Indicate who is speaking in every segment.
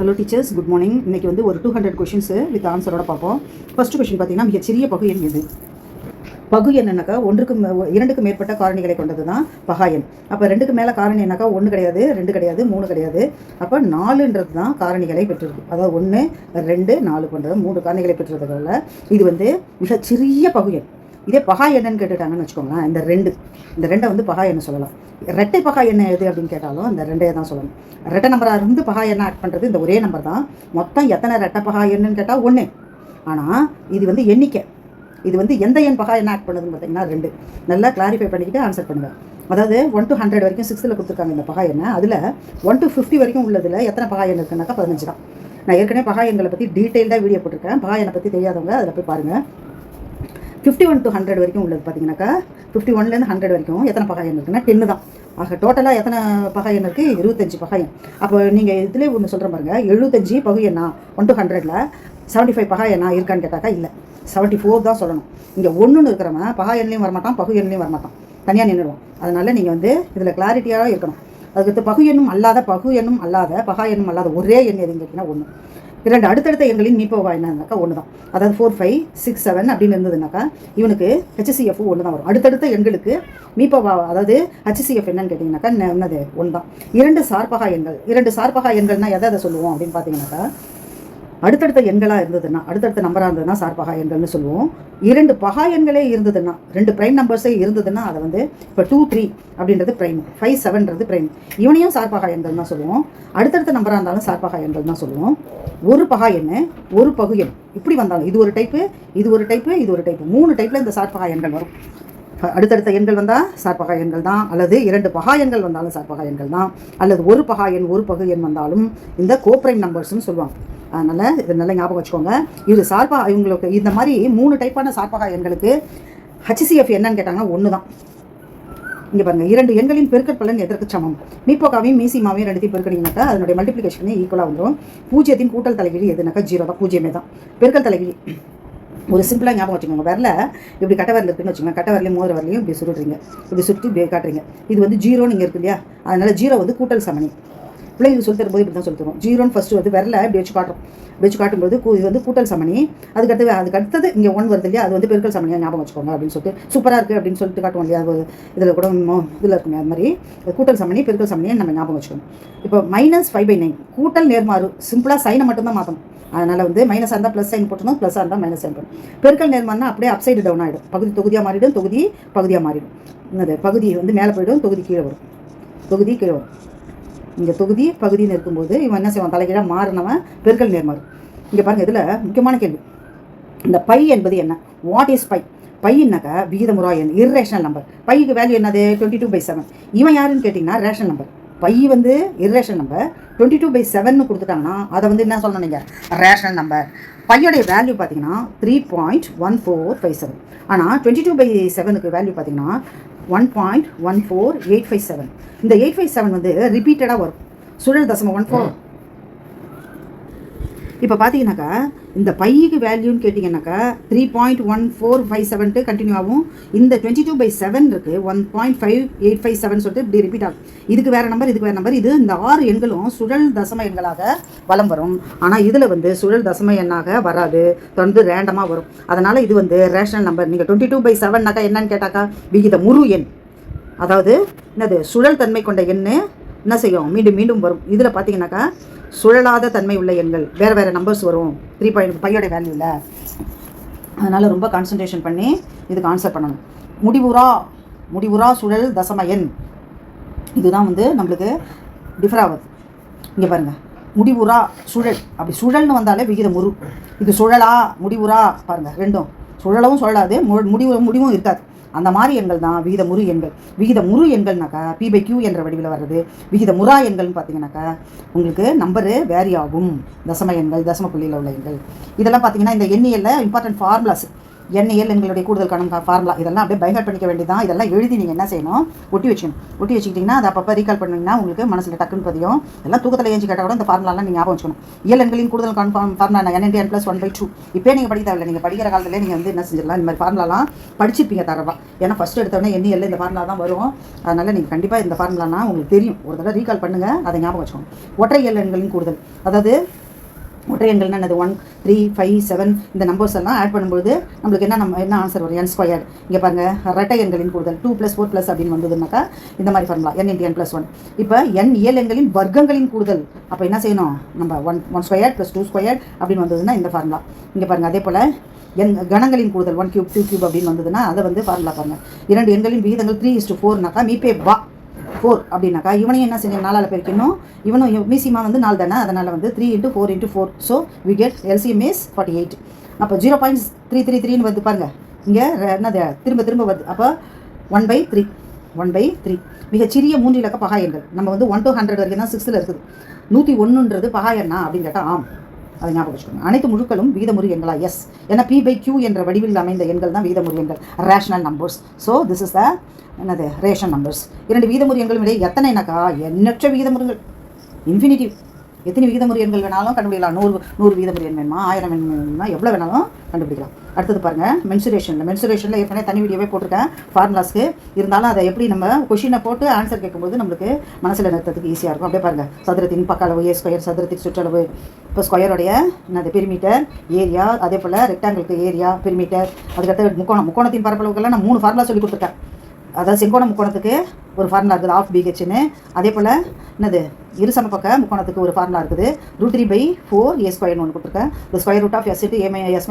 Speaker 1: Hello teachers, good morning. இன்றைக்கி வந்து ஒரு 200 கொஷின்ஸு வித் ஆன்சரோட பார்ப்போம். ஃபர்ஸ்ட் கொஷின் பார்த்தீங்கன்னா, மிகச்சிறிய பகு எண் எது? பகு என்னன்னாக்கா இரண்டுக்கு மேற்பட்ட காரணிகளை கொண்டது தான் பகா எண். அப்போ 2க்கு மேலே காரணி என்னாக்கா 1 கிடையாது, 2 கிடையாது, 3 கிடையாது. அப்போ 4ன்றது தான் காரணிகளை பெற்றிருக்கு. அதாவது 1, 2, 4 கொண்டது 3 காரணிகளை பெற்றதுனால இது வந்து மிகச்சிறிய பகு எண். இதே பகா எண்ணன்னு கேட்டுட்டாங்கன்னு வச்சுக்கோங்களேன், இந்த ரெண்டை வந்து பகா எண்ணை சொல்லலாம். ரெட்டை பகா எண்ணெய் எது அப்படின்னு கேட்டாலும் இந்த ரெண்டையை தான் சொல்லணும். ரெட்டை நம்பராக இருந்து பகா எண்ணெய் ஆட் பண்ணுறது இந்த ஒரே நம்பர் தான். மொத்தம் எத்தனை ரெட்டை பகா எண்ணுன்னு கேட்டால் 1. ஆனால் இது வந்து எண்ணிக்கை. இது வந்து எந்த எண் பகா எண்ணெய் ஆட் பண்ணுதுன்னு பார்த்தீங்கன்னா 2. நல்லா கிளாரிஃபை பண்ணிக்கிட்டு ஆன்சர் பண்ணுங்கள். அதாவது 1 to 100 வரைக்கும் 6ல் கொடுத்துருக்காங்க இந்த பகா எண்ணெய். அதில் 1 to 50 வரைக்கும் உள்ளதில் எத்தனை பகா எண் இருக்குன்னாக்கா 15 தான். நான் ஏற்கனவே பகா எண்களை பற்றி டீட்டெயில்டாக வீடியோ போட்டிருக்கேன். பகா எண்ணை பற்றி தெரியாதவங்க அதில் போய் பாருங்கள். 51 to 100 வரைக்கும் உள்ளது பார்த்தீங்கன்னாக்கா 51லேருந்து 100 வரைக்கும் எத்தனை பகா எண் இருக்குன்னா 10 தான். ஆக டோட்டலாக எத்தனை பகா எண் இருக்குது? 25 பகா எண். அப்போ நீங்கள் இதிலே ஒன்று சொல்கிற பாருங்க, 75 பகு எண்ணா 1 to 100ல் 75 பகா எண்ணா இருக்கான்னு கேட்டாக்கா இல்லை, 74 தான் சொல்லணும். இங்கே 1ன்னு இருக்கிறவன் பகா எண்ணிலையும் வரமாட்டான், பகு எண்ணிலையும் வரமாட்டான், தனியாக நின்றுடுவோம். அதனால் நீங்கள் வந்து இதில் கிளாரிட்டியாக இருக்கணும். அதுக்கு பகு எண்ணும் அல்லாத பகா எண்ணும் அல்லாத ஒரே எண் எதுன்னு கேட்டிங்கன்னா 1. 2 அடுத்தடுத்த எண்களின் மீப்போவா என்னன்னாக்கா 1 தான். அதாவது 4, 5, 6, 7 அப்படின்னு இருந்ததுனாக்கா இவனுக்கு HCF 1 தான் வரும். அடுத்தடுத்த எண்களுக்கு மீப்போவா, அதாவது HCF என்னன்னு கேட்டிங்கனாக்கா என்னது 1 தான். 2 சார்பகா எண்கள்னால் எதை சொல்லுவோம் அப்படின்னு பார்த்தீங்கன்னாக்கா, அடுத்தடுத்த எண்களாக இருந்ததுன்னா, அடுத்தடுத்த நம்பராக இருந்ததுன்னா சார்பகா எண்கள்னு சொல்லுவோம். 2 பகா எண்களே இருந்ததுன்னா, 2 ப்ரைம் நம்பர்ஸே இருந்ததுன்னா அதை வந்து இப்போ 2, 3 அப்படின்றது ப்ரைம், 5, 7ன்றது ப்ரைம். இவனையும் சார்பகா எண்கள் தான் சொல்லுவோம். அடுத்தடுத்த நம்பராக இருந்தாலும் சார்பகா எண்கள் தான் சொல்லுவோம். ஒரு பகா எண், ஒரு பகு எண் இப்படி வந்தாலும் இது ஒரு டைப்பு, இது ஒரு டைப்பு, இது ஒரு டைப்பு, 3 டைப்பில் இந்த சார்பகா எண்கள் வரும். அடுத்தடுத்த எண்கள் வந்தால் சார்பகா எண்கள் தான், அல்லது 2 பகா எண்கள் வந்தாலும் சார்பகா எண்கள் தான், அல்லது ஒரு பகா எண் ஒரு பகு எண் வந்தாலும் இந்த கோப்ரைம் நம்பர்ஸ்னு சொல்லுவாங்க. அதனால் இது நல்லா ஞாபகம் வச்சுக்கோங்க. இது இவங்களுக்கு இந்த மாதிரி 3 டைப்பான சார்பகா எண்களுக்கு HCF என்னன்னு கேட்டாங்கன்னா 1 தான். இங்கே பாருங்கள், 2 எண்களின் பெருக்கற் பலன் எதற்கு சமம்? மீப்போக்காவையும் மீசிமாவையும் 2 பெருக்கணிங்கனாக்கா அதனுடைய மல்டிப்ளிகேஷனே ஈக்குவலாக வந்துடும். 0த்தின் கூட்டல் தலைகீழி எதுனாக்கா 0 தான், 0 தான். பெருக்கல் தலைகீழி ஒரு சிம்பிளாக ஞாபகம் வச்சுக்கோங்க. வரல இப்படி கட்ட வரல இருக்குன்னு வச்சுக்கோங்க, கட்ட வரலையும் மோதிர வரலையும் இப்படி சுருட்டுறீங்க, இப்படி சுற்றி இப்படி காட்டுறீங்க. இது வந்து 0ன்னு இங்கே இருக்கு இல்லையா, அதனால் 0 வந்து கூட்டல் சமணி. பிள்ளைங்களுக்கு சொல்லி தரும்போது இப்படி தான் சொல்லி தருவோம். 0ன்னு ஃபஸ்ட்டு வந்து வரல இப்படி வச்சு காட்டுறோம். வச்சு காட்டும்போது இது வந்து கூட்டல் சமணி. அதுக்கடுத்தது இங்கே 1 வருது இல்லையா, அது வந்து பெருக்கல் சமணியாக ஞாபகம் வச்சுக்கோங்க அப்படின்னு சொல்லிட்டு சூப்பராக இருக்குது அப்படின்னு சொல்லிட்டு காட்டுவோம் இல்லையா. அது இதில் கூட இதில் இருக்குமே, அது மாதிரி கூட்டல் சமணி பெருக்கல் சமணியை நம்ம ஞாபகம் வச்சுக்கணும். இப்போ -5/9 கூட்டல் நேர்மாறு, சிம்பிளாக சைனை மட்டும்தான் மாற்றணும். அதனால் வந்து மைனஸாக இருந்தால் ப்ளஸ் சைன் போட்டணும், ப்ளஸ்ஸாக இருந்தால் மைனஸ் சைன் போட்டணும். பெருக்கல் நேர்மாறுனா அப்படியே அப்சைடு டவுன் ஆகிடும். பகுதி தொகுதியாக மாறிடும், தொகுதி பகுதியாக மாறிடும். என்னது பகுதி வந்து மேலே போய்டும், தொகுதி கீழே வரும், தொகுதி கீழே வரும். இங்கே தொகுதி பகுதின்னு இருக்கும்போது இவன் என்ன செய்வான், தலைகீழாக மாறினவன் பெருக்கல் நேர்மாறு. இங்கே பாருங்கள், இதில் முக்கியமான கேள்வி, இந்த பை என்பது என்ன? What is pi? பையன்னாக்கா விகிதமுறா எண், இர்ரேஷனல் நம்பர். பைக்கு வேல்யூ என்னது 22/7. இவன் யாருன்னு கேட்டிங்கன்னா ரேஷனல் நம்பர். பை வந்து இர்ரேஷனல் நம்பர். 22/7ன்னு கொடுத்துட்டாங்கன்னா அதை வந்து என்ன சொல்லணும் நீங்கள், ரேஷனல் நம்பர். பையோடைய வேல்யூ பார்த்தீங்கன்னா 3.1457. ஆனால் 22/7க்கு வேல்யூ பார்த்தீங்கன்னா 1.14857. இந்த 857 வந்து ரிப்பீட்டடாக வரும், சுழல் தசமம் 14. இப்போ பார்த்தீங்கன்னாக்கா இந்த பைக்கு வேல்யூன்னு கேட்டிங்கன்னாக்கா 3.1457 கண்டினியூ ஆகும். இந்த 22/7 இருக்குது 1.5857 சொல்லிட்டு இப்படி ரிப்பீட் ஆகும். இதுக்கு வேறு நம்பர், இதுக்கு வேறு நம்பர். இது இந்த 6 எண்களும் சுழல் தசம எண்களாக வலம் வரும். ஆனால் இதில் வந்து சுழல் தசம எண்ணாக வராது, தொடர்ந்து ரேண்டமாக வரும். அதனால் இது வந்து ரேஷனல் நம்பர். நீங்கள் 22/7னாக்கா என்னன்னு கேட்டாக்கா விகித முழு எண், அதாவது என்னது சுழல் தன்மை கொண்ட எண் என்ன செய்யும், மீண்டும் மீண்டும் வரும். இதில் பார்த்தீங்கன்னாக்கா சுழலாத தன்மை உள்ள எண்கள் வேறு நம்பர்ஸ் வரும் 3.5 வேல்யூ இல்லை. அதனால் ரொம்ப கான்சன்ட்ரேஷன் பண்ணி இதுக்கு ஆன்சர் பண்ணணும். முடிவுறா சுழல் தசம எண் இதுதான் வந்து நம்மளுக்கு டிஃபர் ஆகுது. இங்கே பாருங்கள், முடிவுறா சுழல், அப்படி சுழல்னு வந்தாலே விகித முறு. இது சுழலா முடிவுறா பாருங்கள், ரெண்டும் சுழலவும் சுழலாது, முடிவும் இருக்காது. அந்த மாதிரி எண்கள் தான் விகித முறு எண்கள். விகித முறு எண்கள்னாக்கா P/Q என்ற வடிவில் வர்றது. விகித முறா எண்கள்னு பார்த்தீங்கன்னாக்கா உங்களுக்கு நம்பரு வேரி ஆகும். தசம எண்கள், தசம புள்ளியில் உள்ள எண்கள் இதெல்லாம் பார்த்தீங்கன்னா இந்த எண்ணியலில் இம்பார்ட்டன்ட் ஃபார்முலாஸ். எண்ணியல் எங்களுடைய கூடுதல் காணும் ஃபார்முலா இதெல்லாம் அப்படியே பைஹார்ட் பண்ணிக்க வேண்டியதான். இதெல்லாம் எழுதி நீங்கள் என்ன செய்யணும், ஒட்டி வச்சுக்கிட்டிங்கன்னா அதை அப்பப்போ ரீகால் பண்ணிங்கன்னா உங்களுக்கு மனசில் டக்குன்னு பதியும். எல்லாம் தூக்கத்தில் ஏஞ்சி கேட்டால் கூட இந்த ஃபார்முலாலாம் நீங்கள் ஞாபகம் வச்சுக்கணும். இயல் எண்களின் கூடுதல் காணும் ஃபார்முலா n + 1/2. இப்போ நீங்கள் படிக்க தேவையில்லை, நீங்கள் படிக்கிற காலத்தில் நீங்கள் வந்து என்ன செஞ்சிடலாம், இந்த மாதிரி ஃபார்முலாலாம் படிச்சிருப்பீங்க தரவா. ஏன்னா ஃபஸ்ட்டு எடுத்தோடனே எண்ணியல் இந்த ஃபார்முலா தான் வரும். அதனால் நீங்கள் கண்டிப்பாக இந்த ஃபார்முலானா உங்களுக்கு தெரியும். ஒரு தடவை ரீகால் பண்ணுங்கள், அதை ஞாபகம் வச்சுக்கணும். ஒற்றை இயல் எண்களின் கூடுதல், அதாவது ஒற்றை எண்கள்னா என்னது, 1, 3, 5, 7 இந்த நம்பர்ஸ் எல்லாம் ஆட் பண்ணும்போது நம்மளுக்கு என்ன ஆன்சர் வரும், n². இங்கே பாருங்கள், இரட்டை எண்களின் கூடுதல் 2 + 4 + அப்படின்னு வந்ததுனாக்கா இந்த மாதிரி ஃபார்முலா n × n + 1. இப்போ n இயல் எண்களின் வர்க்கங்களின் கூடுதல், அப்போ என்ன செய்யணும், நம்ம 1² + 2² அப்படின்னு வந்ததுன்னா இந்த ஃபார்முலா. இங்கே பாருங்கள், அதே போல் கணங்களின் கூடுதல் 1³ 2³ அப்படின்னு வந்ததுன்னா அதை வந்து ஃபார்முலா பாருங்கள். 2 எண்களின் விகிதங்கள் 3:4னாக்கா மீப்பே வா 4 அப்படின்னாக்கா இவனையும் என்ன செஞ்சோம், 4ஆல் பெருக்கணும். இவனும் மீசிமா வந்து 4 தானே, அதனால் வந்து 3 × 4 × 4. So we get LCM is 48. அப்போ 0.333 வந்து பாருங்கள், இங்கே என்னது திரும்ப வருது. அப்போ 1/3 மிகச்சிறிய 3 இலக்க பகா எண்கள். நம்ம வந்து 1 to 100 வரைக்கும் தான் 6th இருக்குது. 101ன்றது பகா எண்ணா அப்படின்னு கேட்டால் ஆம், அதை ஞாபகம் வச்சுக்கோங்க. அனைத்து முழுக்களும் விகிதமுறு எண்களா? எஸ். ஏன்னா P/Q என்ற வடிவில் அமைந்த எண்கள் தான் விகிதமுறு எண்கள், rational numbers. So this is the என்னது ரேஷன் நம்பர்ஸ். 2 விகிதமுறு எண்களும் இடையே எத்தனைனாக்கா எண்ணற்ற விகிதமுறுகள், இன்ஃபினிட்டிவ். எத்தனை விகிதமுறு எண்கள் வேணாலும் கண்டுபிடிக்கலாம். 100 விகிதமுறு எண் வேணுமா, 1000 எண் வேணுமா, எவ்வளோ வேணாலும் கண்டுபிடிக்கலாம். அடுத்தது பாருங்கள், மென்சுரேஷனில் ஏற்கனவே தனி வீடியோவே போட்டிருக்கேன் ஃபார்முலாஸ்க்கு. இருந்தாலும் அதை எப்படி நம்ம கொஷினை போட்டு ஆன்சர் கேட்கும்போது நம்மளுக்கு மனசில் நிறுத்தத்துக்கு ஈஸியாக இருக்கும். அப்படியே பாருங்கள், சதுரத்தின் பக்க அளவு A², சதுரத்தின் சுற்றளவு. இப்போ ஸ்கொயருடைய என்னது பெரிமீட்டர், ஏரியா, அதே போல் ரெக்டாங்கிளுக்கு ஏரியா, பெரிமீட்டர். அதுக்கடுத்து முக்கோணத்தின் பரப்பளவுக்கெல்லாம் நான் 3 ஃபார்முலா சொல்லி கொடுத்துருக்கேன். அதாவது செங்கோண முக்கோணத்துக்கு ஒரு ஃபார்முலா இருக்குது, ½ BHன்னு. அதே போல் என்னது இருசம பக்க முக்கோணத்துக்கு ஒரு ஃபார்முலா இருக்குது, √3/4 A² ஒன்று கொடுத்துருக்கேன். இந்த √S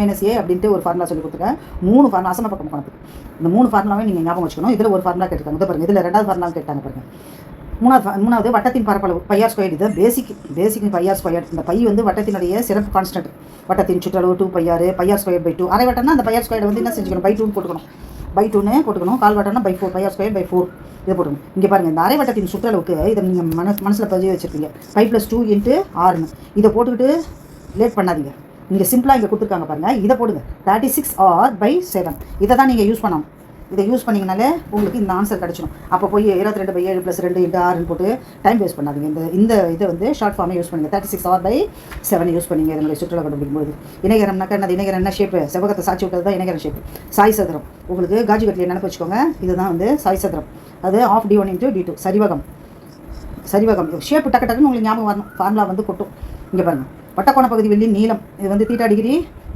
Speaker 1: × A அப்படின்ட்டு ஒரு ஃபார்முலா சொல்லி கொடுத்துருக்கேன். 3 ஃபார்முலா அசம பக்க முக்கோணத்துக்கு. இந்த 3 ஃபார்முலாவே நீங்கள் ஞாபகம் வச்சுக்கணும். இதில் ஒரு ஃபார்முலா கேட்டிருக்காங்க, இதை பாருங்கள். இதில் 2வது ஃபார்முலா கேட்டாங்க பாருங்கள். மூணாவது வட்டத்தின் பரப்பளவு πr². இது பேசிக் πr². இந்த பை வந்து வட்டத்தினுடைய சிறப்பு கான்ஸ்டன்ட். வட்டத்தின் சுற்றளவு 2πr, πr²/2. அரை வட்டம்னா அந்த πr² வந்து என்ன செஞ்சுக்கணும், /2 போட்டுக்கணும். /2ன்னு போட்டுக்கணும். கால் வட்டம்னா /4, πr²/4 இதை போட்டுக்கணும். இங்கே பாருங்கள், இந்த அரை வட்டத்தின் சுற்றளவுக்கு இதை நீங்கள் மனசில் பதிவு வச்சுருக்கீங்க, 5 + 2 × 6ன்னு. இதை போட்டுக்கிட்டு லேட் பண்ணாதீங்க. நீங்கள் சிம்பிளாக இங்கே கொடுத்துருக்காங்க பாருங்கள், இதை போடுங்க. 36r/7 இதை தான் நீங்கள் யூஸ் பண்ணணும். இதை யூஸ் பண்ணிங்கனாலே உங்களுக்கு இந்த ஆன்சர் கிடச்சிடும். அப்போ போய் 22/7 + 2 × 6ன்னு போட்டு டைம் வேஸ்ட் பண்ணாதீங்க. இந்த இதை வந்து ஷார்ட் ஃபார்மே யூஸ் பண்ணுங்கள். 36r/7 யூஸ் பண்ணிங்க இதனுடைய சுற்றுலா கண்டுபிடிக்கும்போது. இணைகரம்னாக்கா என்னது, இணைகரம் என்ன ஷேப்பு, செவ்வகத்தை சாட்சி விட்டது தான் இணைகரம் ஷேப்பு. சாய் சதுரம் உங்களுக்கு காஜி கட்டில் நினைப்பு வச்சுக்கோங்க. இதுதான் வந்து சாய் சதுரம். அது ½ D1 × D2. சரிவகம் ஷேப்பு டக்குன்னு உங்களுக்கு ஞாபகம் வரணும். ஃபார்முலா வந்து கொட்டும். இங்கே பாருங்கள், வட்டக்கோண பகுதி வில்லின் நீளம், இது வந்து θ டிகிரி,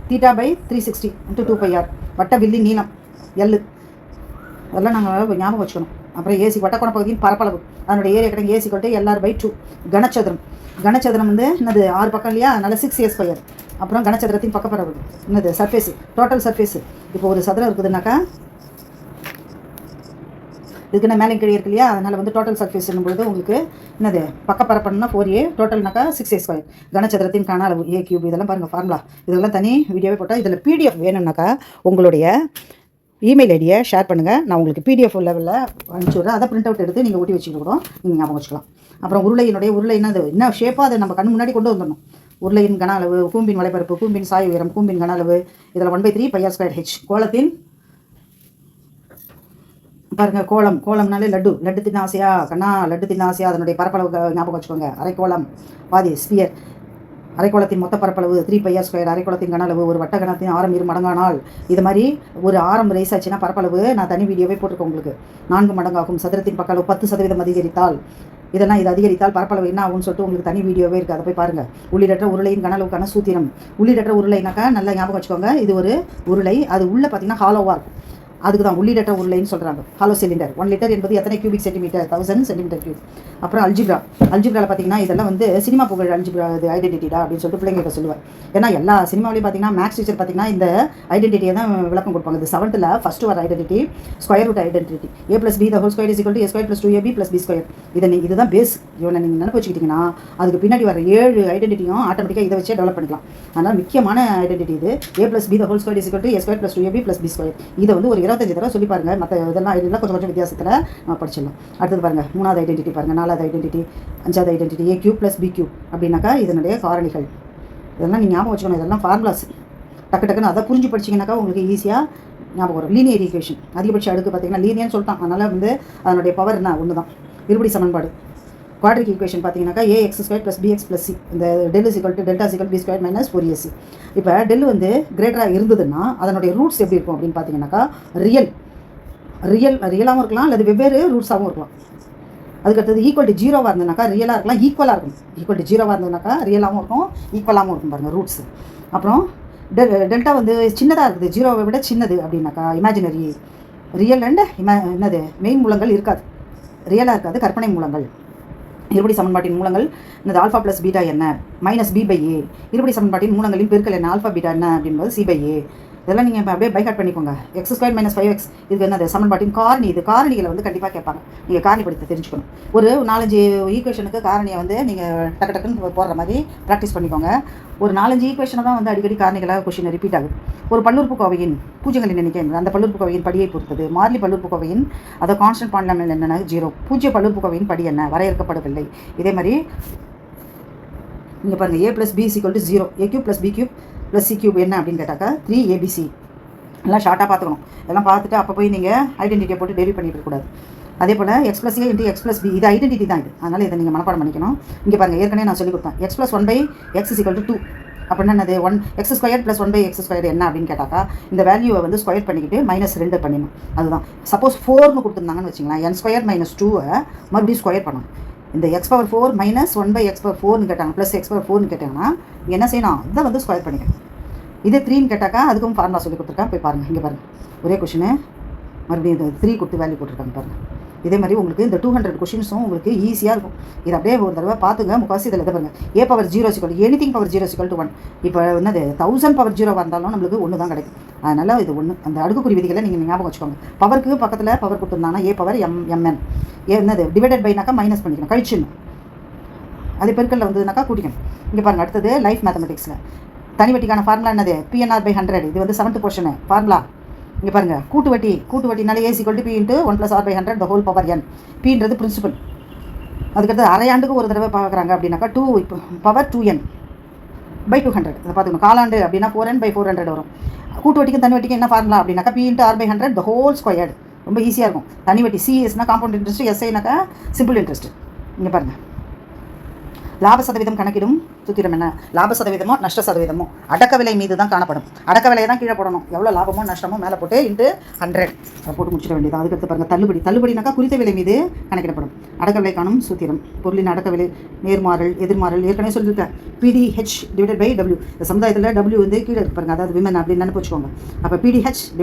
Speaker 1: θ/360 × 2πr. வட்ட வில்லின் நீளம் L, அதெல்லாம் நாங்கள் ஞாபகம் வச்சுக்கணும். அப்புறம் ஏசி வட்டக்கோண பகுதியின் பரப்பளவு, அதனுடைய ஏரியா கிடைக்கும் A = LR/2. கனச்சதுரம் வந்து என்னது 6 பக்கம் இல்லையா, அதனால் 6a². அப்புறம் கனச்சதுரத்தின் பக்கப்பரப்பு என்னது சர்ஃபேஸு, டோட்டல் சர்ஃபேஸு. இப்போ ஒரு சதுரம் இருக்குதுனாக்கா இதுக்கு என்ன மேலே கீழே இருக்கு இல்லையா, அதனால் வந்து டோட்டல் சர்ஃபேஸ்னும் பொழுது உங்களுக்கு என்னது பக்கப்பரப்புன்னா 4a, டோட்டல்னாக்கா 6a². கனச்சதுரத்தின் கன அளவு A³ இதெல்லாம் பாருங்கள் ஃபார்முலா. இதெல்லாம் தனி வீடியோவே போட்டால். இதில் PDF வேணும்னாக்கா உங்களுடைய இமெயில் ஐடியை ஷேர் பண்ணுங்கள், நான் உங்களுக்கு PDF லெவலில் அனுப்பிச்சி விட்றேன். அதை பிரிண்ட் அவுட் எடுத்து நீங்கள் ஊட்டி வச்சுக்கிட்டு கூட நீங்கள் ஞாபகம் வச்சுக்கலாம். அப்புறம் உருளை என்னது என்ன ஷேப்பாக அதை நம்ம கண் முன்னாடி கொண்டு வந்துடணும். உருளையின் கன அளவு, கூம்பின் வலைப்பரப்பு, கூம்பின் சாய் உயரம், கூம்பின் கன அளவு. இதில் 1/3 πr²h. கோலத்தின் பாருங்கள், கோலம்னாலே லட்டு தின்ன ஆசையா லட்டு தின்ன ஆசையா, அதனுடைய பரப்பளவு ஞாபகம் வச்சுக்கோங்க. அரைக்கோளம் பாதி ஸ்பியர். அரைக்கோளத்தின் மொத்த பரப்பளவு 3πr². அரைக்கோளத்தின் கன அளவு, ஒரு வட்ட கணத்தின் ஆரம் 2 மடங்கானால், இது மாதிரி ஒரு ஆரம் ரைஸ் ஆச்சுன்னா பரப்பளவு நான் தனி வீடியோவே போட்டிருக்கேன் உங்களுக்கு, 4 மடங்காகும். சதுரத்தின் பக்க அளவு 10% அதிகரித்தால், இதெல்லாம் இது அதிகரித்தால் பரப்பளவு என்ன ஆகும்னு சொல்லிட்டு உங்களுக்கு தனி வீடியோவே இருக்குது, அதை போய் பாருங்கள். உள்ளிடற்ற உருளையின் கன அளவுக்கான சூத்திரம். உள்ளிடற்ற உருளைனாக்கா நல்லா ஞாபகம் வச்சுக்கோங்க, இது ஒரு உருளை, அது உள்ளே பார்த்தீங்கன்னா ஹாலோவாக இருக்கும். அதுக்கு தான் உள்ளிடற்ற உருளைன்னு சொல்கிறாங்க. Hollow cylinder. 1 லிட்டர் என்பது எத்தனை கியூபிக் சென்டிமீட்டர், 1000 cm3. அப்புறம் அல்ஜிப்ராவில் பார்த்தீங்கன்னா இதெல்லாம் வந்து சினிமா புகழ் அல்ஜிப்ரா இது ஐடென்டிட்டிடா அப்படின்னு சொல்லிட்டு பிள்ளைங்கிட்ட சொல்லுவேன். ஏன்னா எல்லா சினிமாவிலையும் பார்த்தீங்கன்னா மேக்ஸ் டீச்சர் பார்த்தீங்கன்னா இந்த ஐடென்டிட்டியை தான் விளக்கம் கொடுப்பாங்க. இது 7th ஃபஸ்ட்டு வர identity, square root identity. A+B² = A² + 2AB + B². இதுதான் பேஸ். இவனை நீங்கள் நினைப்பு வச்சுக்கிட்டிங்கன்னா அதுக்கு பின்னாடி வர 7 ஐடென்டிட்டியும் ஆட்டோமேட்டிக்காக இதை வச்சே டெவலப் பண்ணிக்கலாம். அதனால் முக்கியமான ஐடென்டிட்டி இது. A+B² = A² + 2AB + B². இதை வந்து ஒரு 25 தடவை சொல்லி பாருங்கள். மற்ற இதெல்லாம் கொஞ்சம் வித்தியாசத்தில் நம்ம படிச்சிடலாம். அடுத்தது பாருங்கள், 3வது ஐடென்டிட்டி பாருங்கள், 4வது ஐடென்டிட்டி, 5வது ஐடென்டிட்டி. A³ + B³ அப்படின்னாக்கா இதனுடைய காரணிகள். இதெல்லாம் நீங்கள் ஞாபகம் வச்சுக்கணும். இதெல்லாம் ஃபார்முலாஸ். டக்கு டக்குன்னு அதை புரிஞ்சு படிச்சிங்கனாக்கா உங்களுக்கு ஈஸியாக ஞாபகம் வரும். லீனியர் ஈக்குவேஷன் அதிகபட்ச அடுக்கு பார்த்தீங்கன்னா லீனியர்னு சொல்லிட்டான், அதனால் வந்து அதனுடைய பவர் என்ன ஒன்று தான். இருபடி சமன்பாடு குவாட்ரிக் ஈக்குவேஷன் பார்த்தீங்கன்னாக்கா ax² + bx + c. இந்த டெல் டெல்டா b² - 4ac. இப்போ டெல் வந்து கிரேட்டராக இருந்ததுன்னா அதனுடைய ரூட்ஸ் எப்படி இருக்கும் அப்படின்னு பார்த்தீங்கன்னாக்கா ரியலாகவும் இருக்கலாம், அல்லது வெவ்வேறு ரூட்ஸாகவும் இருக்கலாம். அதுக்கடுத்தது ஈக்குவல் டு 0வாக இருந்ததுனாக்கா ரியலாக இருக்கலாம், ஈக்குவலாக இருக்கும். ஈக்குவல் டு 0வாக இருந்ததுனாக்கா ரியலாகவும் இருக்கும், ஈக்குவலாகவும் இருக்கும் பாருங்கள் ரூட்ஸ். அப்புறம் டெல்டா வந்து சின்னதாக இருக்குது, 0வை விட சின்னது அப்படின்னாக்கா இமேஜினரி. ரியல் அண்ட் என்னது மெயின் மூலங்கள் இருக்காது, ரியலாக இருக்காது, கற்பனை மூலங்கள். இருபடி சமன்பாட்டின் மூலங்கள் என்னது ஆல்ஃபா + பீட்டா என்ன -b/a. இருபடி சமன்பாட்டின் மூலங்களின் பெருக்கல் என்ன ஆல்ஃபா பீட்டா என்ன அப்படின்பது c/a. இதெல்லாம் நீங்கள் இப்போ அப்படியே பைஹார்ட் பண்ணிக்கோங்க. x² - 5x இதுக்கு என்னது சமன்பாட்டின் காரணி. இது காரணிகளை வந்து கண்டிப்பாக கேட்பாங்க, நீங்கள் காரணிப்படுத்த தெரிஞ்சுக்கணும். ஒரு 4-5 ஈக்குவேஷனுக்கு காரணியை வந்து நீங்கள் டக்கு டக்குன்னு போடுற மாதிரி ப்ராக்டிஸ் பண்ணிக்கோங்க. ஒரு 4-5 ஈக்குவேஷனை தான் வந்து அடிக்கடி காரணிகளாக கொஷின் ரிப்பீட் ஆகுது. ஒரு பல்லுறுப்புக்கோவையின் பூஜ்யங்களின் எண்ணிக்கை அந்த பல்லுறுப்புக்கோவையின் படியை பொறுத்தது. மாறிலி பல்லுறுப்புக்கோவையின் அதை கான்ஸ்டன்ட் பாலினாமியல் என்னென்ன 0. பூஜ்ய பல்லுறுப்புக்கோவையின் படி என்ன வரையறுக்கப்படவில்லை. இதே மாதிரி நீங்கள் பாருங்கள் a + b = 0, a³ + b³ + c³ என்ன அப்படின்னு கேட்டாக்கா 3abc. எல்லாம் ஷார்ட்டாக பார்த்துக்கணும். எல்லாம் பார்த்துட்டு அப்போ போய் நீங்கள் ஐடென்டிட்டியை போட்டு டெரிவ் பண்ணிட்டு இருக்கக்கூடாது. அதே போல் x + a × x + b இது ஐடென்டிட்டி தான் இது, அதனால் இதை நீங்கள் மனப்பாடம் பண்ணிக்கணும். இங்கே பாருங்கள் ஏற்கனவே நான் சொல்லிக் கொடுத்தேன். x + 1/x = 2 அப்படின்னா என்னது x² + 1/x² என்ன அப்படின்னு கேட்டாக்கா இந்த வேல்யூவை வந்து ஸ்கொயர் பண்ணிக்கிட்டு -2 பண்ணிடணும். அதுதான். சப்போஸ் 4னு கொடுத்துருந்தாங்கன்னு வச்சிங்களேன், n² - 2வை மறுபடியும் ஸ்கொயர் பண்ணணும். இந்த x⁴ - 1/x⁴ கேட்டாங்க, +x⁴ கேட்டாங்கன்னா என்ன செய்யணும், இதை வந்து ஸ்கொயர் பண்ணிக்கணும். இது 3ன்னு கேட்டாக்கா அதுக்கும் ஃபார்முலா சொல்லி கொடுத்துருக்கேன், போய் பாருங்கள். இங்கே பாருங்கள் ஒரே கொஷினு மறுபடியும் இது 3 கொடுத்து வேல்யூ போட்டிருக்காங்க பாருங்கள். இதே மாதிரி உங்களுக்கு இந்த 200 கொஷின்ஸும் உங்களுக்கு ஈஸியாக இருக்கும். இது அப்படியே ஒரு தடவை பார்த்துங்க. முக்கால்வாசி இதில் இதை பாருங்கள் a⁻0 = anything ⁻0 = 1. இப்போ என்னது 1000⁻0 இருந்தாலும் நம்மளுக்கு 1 தான் கிடைக்கும். அதனால் இது 1. அந்த அடுக்குக்குறி விதிகளை நீங்கள் ஞாபகம் வச்சுக்கோங்க. பவருக்கு பக்கத்தில் பவர் கொடுத்துருந்தாங்கன்னா a⁻mn என்னது டிவைடட் பைனாக்கா மைனஸ் பண்ணிக்கணும், கழிச்சிடணும். அதே பெருக்கல்ல வந்ததுனாக்கா கூட்டிக்கணும். இங்கே பாருங்கள் அடுத்தது லைஃப் மேத்தமெட்டிக்ஸில் தனி வட்டிக்கான ஃபார்முலா என்னது P/n/100. இது வந்து 7th போர்ஷனு ஃபார்முலா. இங்கே பாருங்கள் கூட்டு வட்டினாலே a = p × 1 + r/100 the whole power n. pன்றது பிரின்சிபல். அதுக்கடுத்து அரையாண்டுக்கு ஒரு தடவை பார்க்குறாங்க அப்படின்னாக்கா 2n/200 அதை பார்த்துக்கணும். காலாண்டு அப்படின்னா 4n/400 வரும். கூட்டு வட்டிக்கும் தனி வட்டிக்கும் என்ன ஃபார்முலா அப்படின்னாக்கா p × r/100 the whole squared. ரொம்ப ஈஸியாக இருக்கும். தனி வட்டி சிஎஸ்னா காம்பவுண்ட் இன்ட்ரெஸ்ட், எஸ்ஐனாக்கா சிம்பிள் இன்ட்ரெஸ்ட். இங்கே பாருங்கள் லாப சதவீதம் கணக்கிடும் சூத்திரம் என்ன? லாப சதவீதமோ நஷ்ட சதவீதமோ அடக்க விலை மீது தான் காணப்படும். அடக்க விலையை தான் கீழே போடணும். எவ்வளோ லாபமோ நஷ்டமோ மேலே போட்டு × 100 போட்டு முடிச்சிட வேண்டியதான். அதுக்கடுத்து பாருங்கள் தள்ளுபடினாக்கா குறித்த விலை மீது கணக்கிடப்படும். அடக்க விலை காணும் சூத்திரம். பொருளின் அடக்க விலை நேர்மாறல் எதிர்மாறல் ஏற்கனவே சொல்லியிருக்கேன். PDH / W. இந்த சமுதாயத்தில் W வந்து கீழே இருக்கு பாருங்கள், அதாவது விமன் அப்படின்னு நினைப்பு வச்சுக்கோங்க. அப்போ PDH /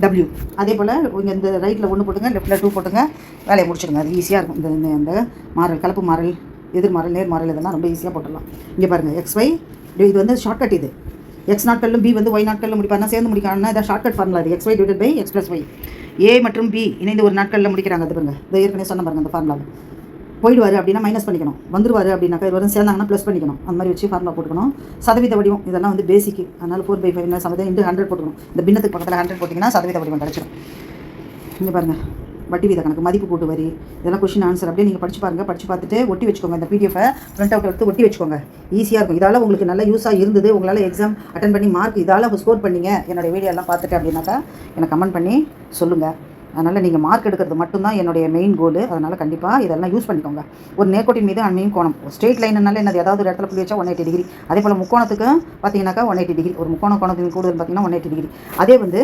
Speaker 1: W. அதே போல் இங்கே இந்த ரைட்டில் 1 போட்டுங்க, லெஃப்ட்டில் 2 போட்டுங்க, வேலையை முடிச்சிடுங்க. அது ஈஸியாக இருக்கும். இந்த மாறல் கலப்பு மாறல் எதிர்மாறல் நேர்மாறல் இதெல்லாம் ரொம்ப ஈஸியாக போட்டுடலாம். இங்கே பாருங்கள் XY இது வந்து ஷார்ட்கட். இது X நாட்களிலும் B வந்து Y நாட்களில் முடிப்பாருன்னா சேர்ந்து முடிக்கணும்னா இதை ஷார்ட்கட் ஃபார்முலா. இது XY / X + Y. A மற்றும் B இணைந்து ஒரு நாட்களில் முடிக்கிறாங்க. அது பாருங்கள், இது ஏற்கனவே சொன்ன பாருங்கள். அந்த ஃபார்முலாவில் போயிடுவார் அப்படின்னா மைனஸ் பண்ணிக்கணும், வந்துருவார் அப்படின்னாக்கா இது வரும் சேர்ந்தாங்கன்னா ப்ளஸ் பண்ணிக்கணும். அந்த மாதிரி வச்சு ஃபார்முலா போட்டுக்கணும். சதவீத வடிவம் இதெல்லாம் வந்து பேசிக்கு, அதனால் 4/5 சதவீதம் × 100 போட்டுக்கணும். இந்த பின்னத்துக்கு பக்கத்தில் 100 போட்டிங்கன்னா சதவீத வடிவம் கிடச்சிடும். இங்கே பாருங்கள் வட்டி வீத கணக்கு, மதிப்பு கூட்டு வரி, இதெல்லாம் கொஷின் ஆன்சர் அப்படியே நீங்கள் படிச்சு பாருங்கள். படித்து பார்த்துட்டு ஒட்டி வச்சுக்கோங்க. இந்த பிடிஎஃபை பிரிண்ட் அவுட் எடுத்து ஒட்டி வச்சுக்கோங்க. ஈஸியாக இருக்கும். இதால் உங்களுக்கு நல்ல யூஸாக இருந்தது, உங்களால் எக்ஸாம் அட்டன் பண்ணி மார்க் இதால் ஸ்கோர் பண்ணிங்க என்னுடைய வீடியோ எல்லாம் பார்த்துட்டு அப்படின்னாக்கா எனக்கு கமெண்ட் பண்ணி சொல்லுங்கள். அதனால் நீங்கள் மார்க் எடுக்கிறது மட்டும்தான் என்னுடைய மெயின் கோல். அதனால் கண்டிப்பாக இதெல்லாம் யூஸ் பண்ணிக்கோங்க. ஒரு நேர்கோட்டின் மீது அண்மையும் கோணம், ஸ்ட்ரெயிட் லைன்னால என்னது ஏதாவது ஒரு இடத்துல புள்ளி வச்சா 180 டிகிரி. அதே போல் முக்கோணத்துக்கு பார்த்தீங்கன்னாக்கா 180 டிகிரி. ஒரு கோணத்தின் கூடுதல் பார்த்தீங்கன்னா 180 டிகிரி. அதே வந்து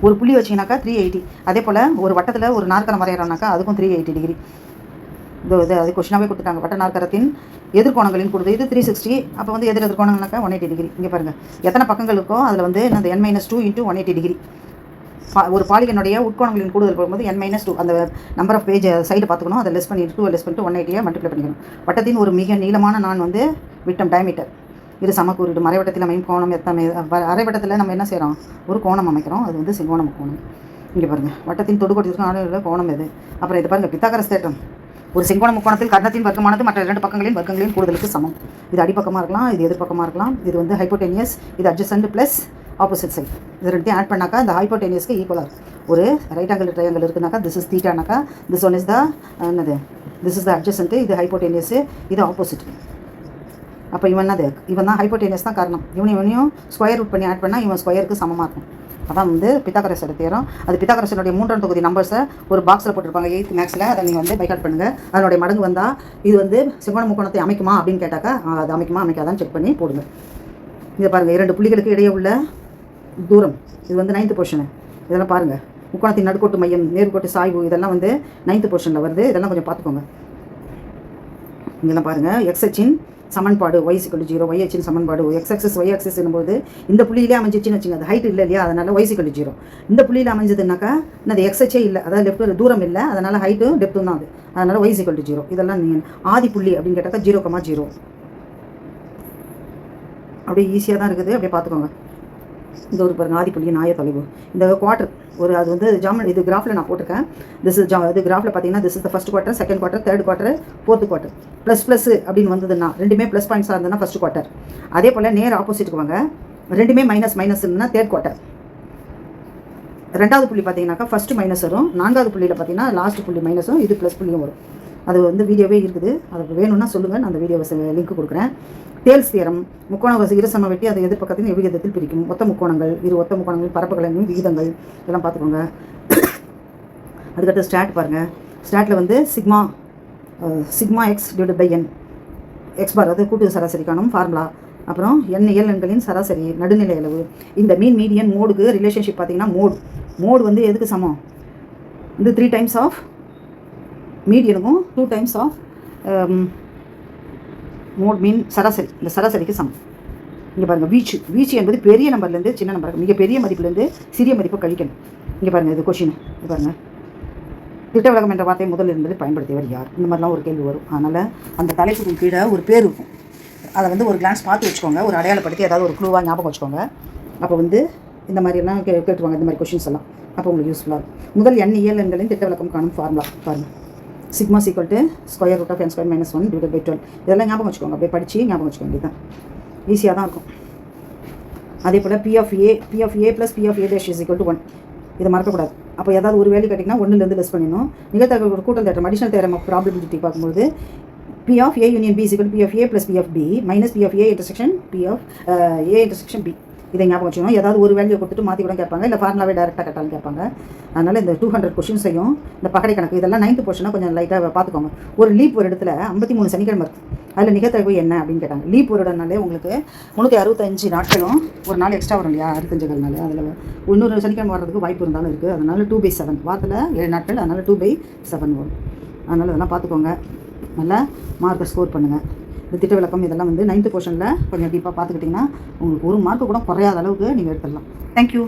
Speaker 1: ஒரு புள்ளி வச்சிங்கனாக்கா 380. அதே போல் ஒரு வட்டத்தில் ஒரு நாற்கரம் வரைகிறோம்னாக்கா அதுக்கும் 380 டிகிரி. இது அது கொஷினாகவே கொடுத்துட்டாங்க. வட்ட நாற்கரத்தின் எதிர்கோணங்களின் கூடுது. இது 360. அப்போ வந்து எதிர்கோணங்கள்னாக்கா 180 டிகிரி. இங்கே பாருங்கள் எத்தனை பக்கங்கள் இருக்கோ அதில் வந்து என்னது n - 2 × 180 டிகிரி. ஒரு பாலிகனுடைய உட்கோணங்களின் கூடுதல் போகும்போது n - 2 அந்த நம்பர் ஆஃப் பேஜ் சைடு பார்த்துக்கணும். அதை லெஸ் பண்ணிட்டு 180 மல்டிப்ளை பண்ணிக்கணும். வட்டத்தின் ஒரு மிக நீளமான நான் வந்து விட்டம் டயமீட்டர் இது சமக்கூறிடு. மறைவட்டத்தில் அமையும் கோணம் எத்தனை? அரைவட்டத்தில் நம்ம என்ன செய்கிறோம், ஒரு கோணம் அமைக்கிறோம். அது வந்து செங்கோண முக்கோணம். இங்கே பாருங்கள் வட்டத்தின் தொடுகோட்டிற்கும் ஆளுநர் கோணம் எது? அப்புறம் இது பாருங்கள் பித்தாகரஸ் தேற்றம். ஒரு செங்கோண முக்கோணத்தில் கர்ணத்தின் வர்க்கமானது மற்ற 2 பக்கங்களின் வர்க்கங்களின் கூடுதலுக்கு சமம். இது அடிப்பக்கமாக இருக்கலாம், இது எதிர்ப்பக்கமாக இருக்கலாம். இது வந்து ஹைப்போடெனியஸ், இது அட்ஜசன்ட் ப்ளஸ் ஆப்போசிட் சைட். இது ரெண்டையும் ஆட் பண்ணாக்கா இந்த ஹைப்போடெனியஸ்க்கு ஈக்குவலாக இருக்கும். ஒரு ரைட் ஆங்கிள் ட்ரையாங்கிள் இருக்குனாக்கா திஸ் இஸ் தீட்டானாக்கா திஸ் ஒன் இஸ் த என்னது திஸ் இஸ் த அட்ஜசன்ட், இது ஹைப்போடெனியஸ், இது ஆப்போசிட். அப்போ இவன் என்னது, இவன் தான் ஹைப்போடெனியஸ் தான் காரணம். இவனையும் ஸ்கொயர் ரூட் பண்ணி ஆட் பண்ணால் இவன் ஸ்கொயருக்கு சமமாக இருக்கும். அதான் வந்து பித்தாகரஸோட தியரம். அது பித்தாகரஸனுடைய 3ஆம் தொகுதி நம்பர்ஸை ஒரு பாக்ஸில் போட்டிருப்பாங்க 8th மேக்ஸில். அதை நீங்கள் வந்து பை ஹார்ட் பண்ணுங்கள். அதனுடைய மடங்கு வந்தால் இது வந்து செங்கோண முக்கோணத்தை அமைக்குமா அப்படின்னு கேட்டாக்கா அது அமைக்குமா அமைக்காதான்னு செக் பண்ணி போடுங்க. இதை பாருங்கள், 2 புள்ளிகளுக்கு இடையே உள்ள தூரம் இது வந்து 9th பொசிஷனு. இதெல்லாம் பாருங்கள், முக்கோணத்தின் நடுக்கோட்டு மையம், நேர்கோட்டு சாய்வு, இதெல்லாம் வந்து 9th பொசிஷனில் வருது. இதெல்லாம் கொஞ்சம் பார்த்துக்கோங்க. இங்கெல்லாம் பாருங்கள், எக்ஸ் அச்சின் சமன்பாடு y = 0, y அச்சின் சமன்பாடு x ஆக்சிஸ் y ஆக்சிஸ் என்னும்போது இந்த புள்ளியிலே அமைஞ்சிச்சின்னு வச்சுங்க. அது ஹைட் இல்லை இல்லையா, அதனால் y = 0. இந்த புள்ளியில் அமைஞ்சதுனாக்கா அது x அச்சே இல்லை, அதாவது லெஃப்ட் தூரம் இல்லை, அதனால் ஹைட்டும் டெப்த்தும் தான் அது, அதனால் y = 0. இதெல்லாம் நீங்கள் ஆதி புள்ளி அப்படின்னு கேட்டாக்கா 0,0 அப்படியே ஈஸியாக தான் இருக்குது. அப்படியே பார்த்துக்கோங்க. இந்த ஒரு பாருங்கள், ஆதி புள்ளி ஆய தொலைவு. இந்த குவார்ட்டர் ஒரு அது வந்து இது கிராஃபில் நான் போட்டிருக்கேன். இது கிராஃபில் பார்த்தீங்கன்னா this is the first quarter, second quarter, third quarter, fourth quarter. Plus அப்படின்னு வந்ததுன்னா ரெண்டுமே ப்ளஸ் பாயிண்ட்ஸாக இருந்ததுன்னா ஃபஸ்ட் குவார்ட்டர். அதே போல் நேர் ஆப்போசிட்டுக்கு வாங்க, ரெண்டுமே மைனஸ்னா தேர்ட் குவார்ட்டர். 2வது புள்ளி பார்த்தீங்கன்னாக்கா ஃபஸ்ட்டு மைனஸ் வரும், 4வது புள்ளியில் பார்த்தீங்கன்னா லாஸ்ட் புள்ளி மைனஸும் இது ப்ளஸ் புள்ளியும் வரும். அது வந்து வீடியோவே இருக்குது, அது வேணும்னா சொல்லுங்கள், நான் அந்த வீடியோவை லிங்க் கொடுக்குறேன். தேல்ஸ் தியரம், முக்கோண இருசம வெட்டி அதை எதிர்பக்கத்தின் எவ்விதத்தில் பிரிக்கும். ஒத்த முக்கோணங்கள், ஒத்த முக்கோணங்கள் பரப்புகளின் விகிதங்கள் இதெல்லாம் பார்த்துக்கோங்க. அதுக்கடுத்து ஸ்டாட் பாருங்கள். ஸ்டாட்டில் வந்து sigma X divided by N X bar, அது கூட்டு சராசரி காணும் ஃபார்முலா. அப்புறம் எண்களின் சராசரி நடுநிலை அளவு. இந்த மீடியன் மோடுக்கு ரிலேஷன்ஷிப் பார்த்தீங்கன்னா மோடு வந்து எதுக்கு சமம், வந்து 3 டைம்ஸ் ஆஃப் மீடியனுக்கும் 2 டைம்ஸ் ஆஃப் மோட் மீன் சராசரி. இந்த சராசரிக்கு சமம். இங்கே பாருங்கள், வீச்சு என்பது பெரிய நம்பர்லேருந்து சின்ன நம்பர், மிக பெரிய மதிப்புலேருந்து சிறிய மதிப்பு கழிக்கணும். இங்கே பாருங்கள், இது கொஷின். இது பாருங்கள், திட்ட விலகம் என்ற வார்த்தை முதல் இருந்தது பயன்படுத்தியவர் யார், இந்த மாதிரிலாம் ஒரு கேள்வி வரும். அதனால் அந்த தலைப்புக்கு கீழே ஒரு பேர் இருக்கும், அதை வந்து ஒரு கிளான்ஸ் பார்த்து வச்சுக்கோங்க, ஒரு அடையாளப்படுத்தி ஏதாவது ஒரு குழுவாக ஞாபகம் வச்சுக்கோங்க. அப்போ வந்து இந்த மாதிரியெல்லாம் கேட்டுருவாங்க, இந்த மாதிரி கொஷின்ஸ் எல்லாம். அப்போ உங்களுக்கு யூஸ்ஃபுல்லாக இருக்கும். முதல் எண்களின் திட்ட விலக்கம் காணும் ஃபார்முலா பாருங்கள். Sigma = √(n² - 1 / 12). இதெல்லாம் ஞாபகம் வச்சுக்கோங்க, அப்படியே படித்து ஞாபகம் வச்சுக்க வேண்டியது தான், ஈஸியாக தான் இருக்கும். அதே போல் P of A + P of A' = 1. இதை மறக்கக்கூடாது. அப்போ ஏதாவது ஒரு வேல்யூ கேட்டிங்கன்னா 1லேருந்து லெஸ் பண்ணிடணும். நிகழ்த்தகவு ஒரு கூட்டல் தேற்றம், அடிஷனல் தேரம் ஆஃப் ப்ராபபிலிட்டி பார்க்கும்போது P of A union B = P of A + P of B - P of A intersection P of A intersection B. இதை ஞாபகம் வச்சுக்கணும். ஏதாவது ஒரு வேல்யூ கொடுத்துட்டு மாற்றி கூட கேட்பாங்க, இல்லை ஃபார்முலாவே டேரெக்டாக கேட்டாலும் கேட்பாங்க. அதனால் இந்த 200 கொஷின்ஸையும் இந்த பகடை கணக்கு இதெல்லாம் 9th பொசிஷனாக கொஞ்சம் லைட்டாக பார்த்துக்கோங்க. ஒரு லீப் ஒரு இடத்துல 53 சனிக்கிழமை இருக்குது, அதில் நிகழ்த்தகவு என்ன அப்படின்னு கேட்டாங்க. லீப் ஒரு இடம்னாலே உங்களுக்கு 365 நாட்களும் ஒரு நாள் எக்ஸ்ட்ரா வரும் இல்லையா, 65 அதில் இன்னொரு சனிக்கிழமை வர்றதுக்கு வாய்ப்பு இருந்தாலும் இருக்குது. அதனால் 2/7 வாரத்தில் 7 நாட்கள், அதனால் 2/7 வரும். அதனால் இதெல்லாம் பார்த்துக்கோங்க, நல்லா மார்க்கை ஸ்கோர் பண்ணுங்கள். இந்த திட்ட விளக்கம் இதெல்லாம் வந்து 9th பொசிஷனில் கொஞ்சம் டீப்பாக பார்த்துக்கிட்டிங்கன்னா உங்களுக்கு 1 மார்க்கு கூட குறையாத அளவுக்கு நீங்கள் எடுத்துடலாம். தேங்க்யூ.